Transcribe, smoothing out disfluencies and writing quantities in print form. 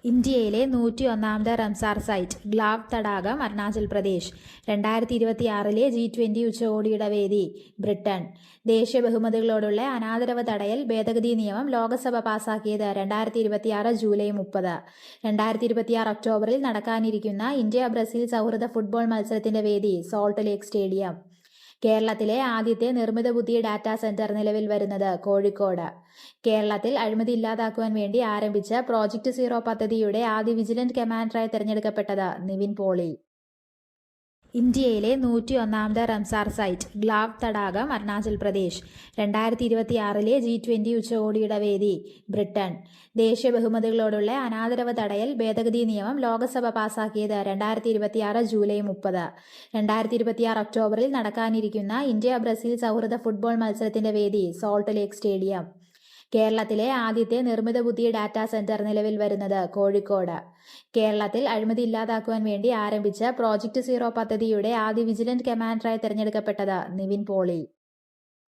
ഇന്ത്യയിലെ 101ാമത് Ramsar site ഗ്ലാവ് തടാകം Arunachal Pradesh. 2026 G20 ഉച്ചകോടിയുടെ വേദി ബ്രിട്ടൻ. ദേശീയ ബഹുമതികളോടുള്ള അനാദരവ് തടയൽ ഭേദഗതി നിയമം ലോക്സഭ പാസാക്കിയത് 2026 ജൂലൈ 30. 2026 ഒക്ടോബറിൽ നടക്കാനിരിക്കുന്ന ഇന്ത്യ ബ്രസീൽ സൗഹൃദ ഫുട്ബോൾ മത്സരത്തിന്റെ വേദി സോൾട്ട് ലേക്ക് സ്റ്റേഡിയം. കേരളത്തിലെ ആദ്യത്തെ നിർമ്മിത ബുദ്ധി ഡാറ്റാ സെന്റർ നിലവിൽ വരുന്നത് കോഴിക്കോട്. കേരളത്തിൽ അഴിമതി ഇല്ലാതാക്കുവാൻ വേണ്ടി ആരംഭിച്ച പ്രോജക്ട് സീറോ പദ്ധതിയുടെ ആദ്യ വിജിലന്റ് കമാൻഡറായി തെരഞ്ഞെടുക്കപ്പെട്ടത് നിവിൻ പോളി. ഇന്ത്യയിലെ 101ാമത് റംസാർ സൈറ്റ് ഗ്ലാവ് തടാകം അരുണാചൽ പ്രദേശ്. 2026 G20 ഉച്ചകോടിയുടെ വേദി ബ്രിട്ടൻ. ദേശീയ ബഹുമതികളോടുള്ള അനാദരവ് തടയൽ ഭേദഗതി നിയമം ലോക്സഭ പാസാക്കിയത് 2026 ജൂലൈ 30. 2026 ഒക്ടോബറിൽ നടക്കാനിരിക്കുന്ന ഇന്ത്യ ബ്രസീൽ സൗഹൃദ ഫുട്ബോൾ മത്സരത്തിന്റെ വേദി സോൾട്ട് ലേക്ക് സ്റ്റേഡിയം. കേരളത്തിലെ ആദ്യത്തെ നിർമ്മിത ബുദ്ധി ഡാറ്റാ സെന്റർ നിലവിൽ വരുന്നത് കോഴിക്കോട്. കേരളത്തിൽ അഴിമതി ഇല്ലാതാക്കുവാൻ വേണ്ടി ആരംഭിച്ച പ്രോജക്ട് സീറോ പദ്ധതിയുടെ ആദ്യ വിജിലന്റ് കമാൻഡറായി തെരഞ്ഞെടുക്കപ്പെട്ടത് നിവിൻ പോളി.